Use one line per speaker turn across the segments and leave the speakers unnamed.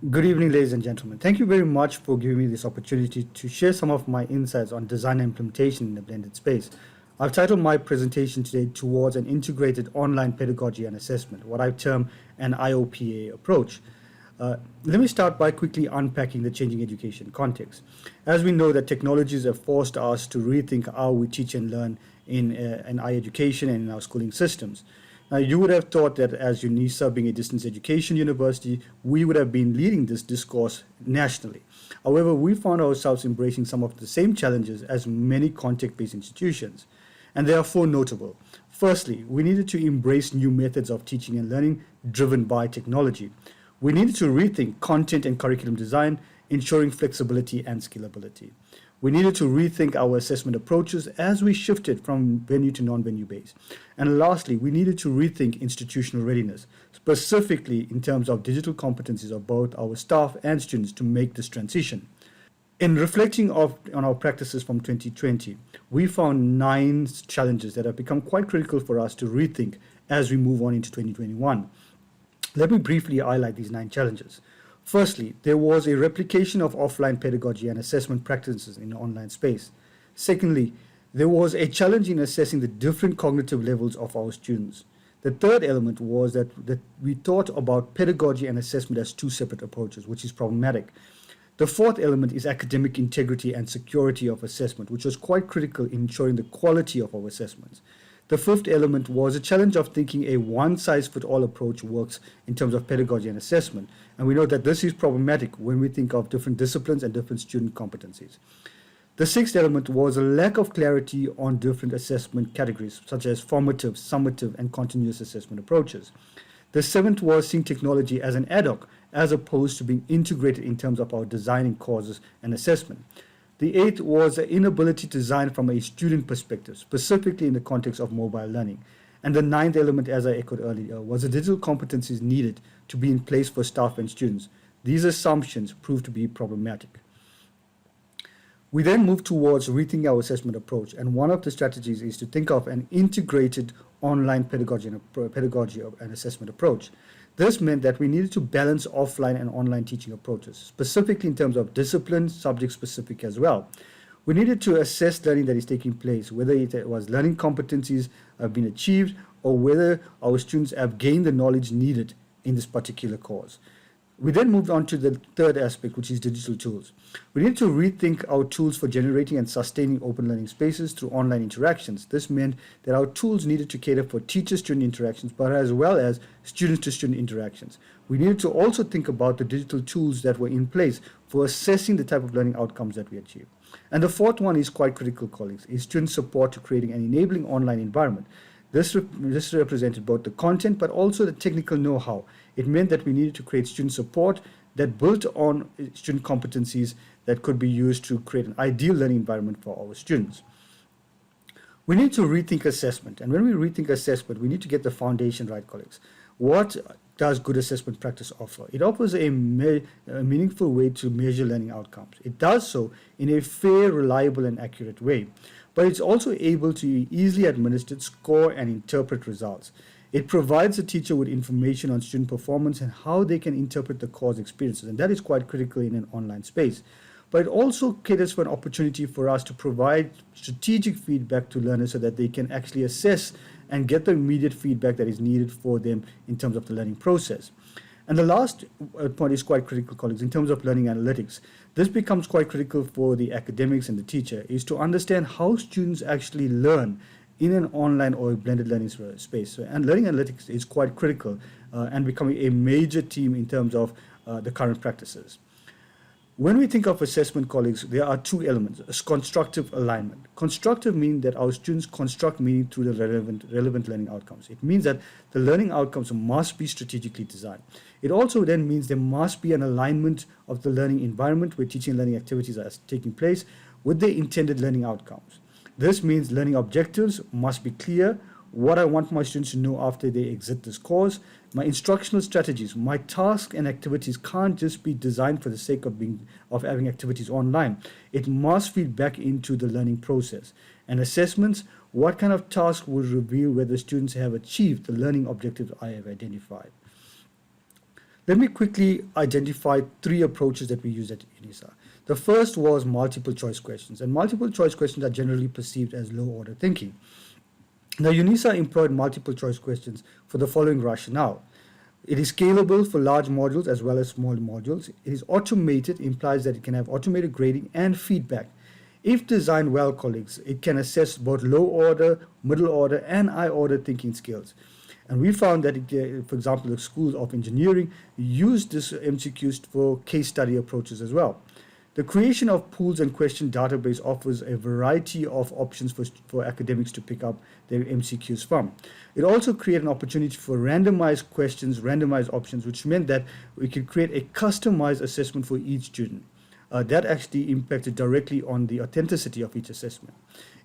Good evening, ladies and gentlemen. Thank you very much for giving me this opportunity to share some of my insights on design and implementation in a blended space. I've titled my presentation today Towards an Integrated Online Pedagogy and Assessment, what I term an IOPA approach. Let me start by quickly unpacking the changing education context. As we know that technologies have forced us to rethink how we teach and learn in our education and in our schooling systems. Now, you would have thought that as UNISA being a distance education university, we would have been leading this discourse nationally. However, we found ourselves embracing some of the same challenges as many contact-based institutions, and they are four notable. Firstly, we needed to embrace new methods of teaching and learning driven by technology. We needed to rethink content and curriculum design, ensuring flexibility and scalability. We needed to rethink our assessment approaches as we shifted from venue to non-venue based. And lastly, we needed to rethink institutional readiness, specifically in terms of digital competencies of both our staff and students to make this transition. In reflecting on our practices from 2020, we found 9 challenges that have become quite critical for us to rethink as we move on into 2021. Let me briefly highlight these 9 challenges. Firstly, there was a replication of offline pedagogy and assessment practices in the online space. Secondly, there was a challenge in assessing the different cognitive levels of our students. The third element was that we thought about pedagogy and assessment as 2 separate approaches, which is problematic. The fourth element is academic integrity and security of assessment, which was quite critical in ensuring the quality of our assessments. The fifth element was a challenge of thinking a one-size-fits-all approach works in terms of pedagogy and assessment. And we know that this is problematic when we think of different disciplines and different student competencies. The sixth element was a lack of clarity on different assessment categories, such as formative, summative, and continuous assessment approaches. The seventh was seeing technology as an ad hoc, as opposed to being integrated in terms of our designing causes and assessment. The eighth was the inability to design from a student perspective, specifically in the context of mobile learning. And the ninth element, as I echoed earlier, was the digital competencies needed to be in place for staff and students. These assumptions proved to be problematic. We then moved towards rethinking our assessment approach, and one of the strategies is to think of an integrated online pedagogy and assessment approach. This meant that we needed to balance offline and online teaching approaches, specifically in terms of discipline, subject-specific as well. We needed to assess learning that is taking place, whether it was learning competencies have been achieved or whether our students have gained the knowledge needed in this particular course. We then moved on to the third aspect, which is digital tools. We need to rethink our tools for generating and sustaining open learning spaces through online interactions. This meant that our tools needed to cater for teacher-student interactions, but as well as student-to-student interactions. We needed to also think about the digital tools that were in place for assessing the type of learning outcomes that we achieve. And the fourth one is quite critical, colleagues, is student support to creating an enabling online environment. This represented both the content but also the technical know-how. It meant that we needed to create student support that built on student competencies that could be used to create an ideal learning environment for our students. We need to rethink assessment, and when we rethink assessment, we need to get the foundation right, colleagues. What does good assessment practice offer? It offers a meaningful way to measure learning outcomes. It does so in a fair, reliable, and accurate way. But it's also able to easily administer, score, and interpret results. It provides the teacher with information on student performance and how they can interpret the course experiences, and that is quite critical in an online space. But it also caters for an opportunity for us to provide strategic feedback to learners so that they can actually assess and get the immediate feedback that is needed for them in terms of the learning process. And the last point is quite critical, colleagues, in terms of learning analytics. This becomes quite critical for the academics and the teacher, is to understand how students actually learn in an online or a blended learning space. And learning analytics is quite critical and becoming a major theme in terms of the current practices. When we think of assessment, colleagues, there are 2 elements: constructive alignment. Constructive means that our students construct meaning through the relevant learning outcomes. It means that the learning outcomes must be strategically designed. It also then means there must be an alignment of the learning environment where teaching and learning activities are taking place with the intended learning outcomes. This means learning objectives must be clear, what I want my students to know after they exit this course, my instructional strategies, my tasks and activities can't just be designed for the sake of having activities online. It must feed back into the learning process. And assessments, what kind of tasks will reveal whether students have achieved the learning objectives I have identified. Let me quickly identify 3 approaches that we use at UNISA. The first was multiple choice questions, and multiple choice questions are generally perceived as low order thinking. Now, UNISA employed multiple choice questions for the following rationale. It is scalable for large modules as well as small modules. It is automated, implies that it can have automated grading and feedback. If designed well, colleagues, it can assess both low order, middle order, and high order thinking skills. And we found that, for example, the schools of engineering used this MCQs for case study approaches as well. The creation of pools and question database offers a variety of options for academics to pick up their MCQs from. It also created an opportunity for randomized questions, randomized options, which meant that we could create a customized assessment for each student. That actually impacted directly on the authenticity of each assessment.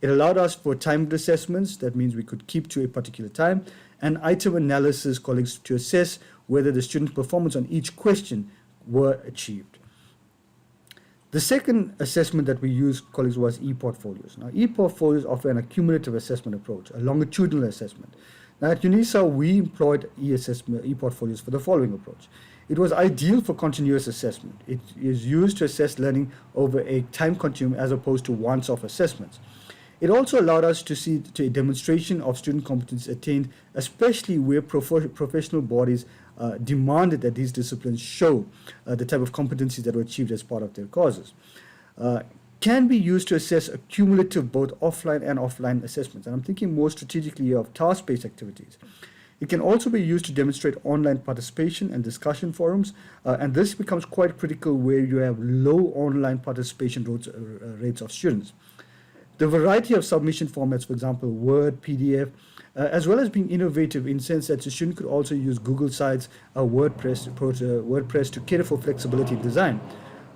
It allowed us for timed assessments. That means we could keep to a particular time, and item analysis, colleagues, to assess whether the student's performance on each question were achieved. The second assessment that we used, colleagues, was e-portfolios. Now, e-portfolios offer an accumulative assessment approach, a longitudinal assessment. Now, at UNISA, we employed e-portfolios for the following approach. It was ideal for continuous assessment. It is used to assess learning over a time continuum as opposed to once-off assessments. It also allowed us to see a demonstration of student competence attained, especially where professional bodies demanded that these disciplines show the type of competencies that were achieved as part of their courses. Can be used to assess cumulative both offline and offline assessments. And I'm thinking more strategically of task-based activities. It can also be used to demonstrate online participation and discussion forums, and this becomes quite critical where you have low online participation rates of students. The variety of submission formats, for example, Word, PDF, as well as being innovative in the sense that the student could also use Google Sites or WordPress to cater for flexibility in design.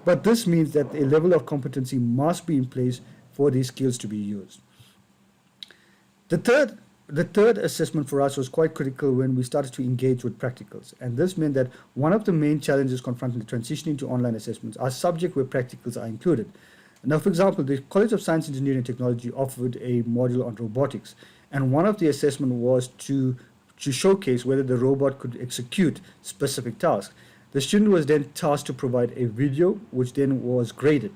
But this means that a level of competency must be in place for these skills to be used. The third assessment for us was quite critical when we started to engage with practicals. And this meant that one of the main challenges confronting the transitioning to online assessments are subjects where practicals are included. Now, for example, the College of Science, Engineering and Technology offered a module on robotics. And one of the assessment was to showcase whether the robot could execute specific tasks. The student was then tasked to provide a video, which then was graded.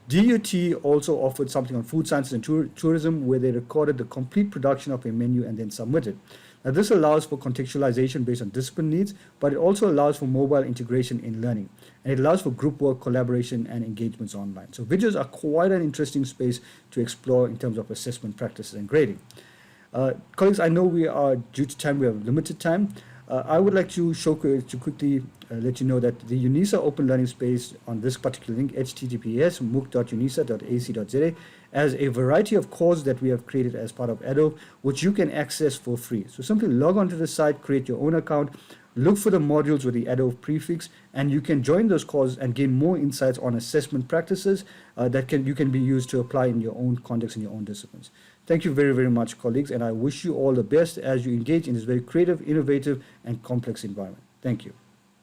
DUT also offered something on food sciences and tourism, where they recorded the complete production of a menu and then submitted. Now, this allows for contextualization based on discipline needs, but it also allows for mobile integration in learning. And it allows for group work, collaboration, and engagements online. So videos are quite an interesting space to explore in terms of assessment practices and grading. Colleagues, I know we are due to time, we have limited time. I would like to quickly let you know that the UNISA Open Learning Space on this particular link, https://mooc.unisa.ac.za, has a variety of courses that we have created as part of EDO, which you can access for free. So simply log onto the site, create your own account, look for the modules with the EDO prefix, and you can join those courses and gain more insights on assessment practices that you can be used to apply in your own context and your own disciplines. Thank you very, very much, colleagues, and I wish you all the best as you engage in this very creative, innovative, and complex environment. Thank you.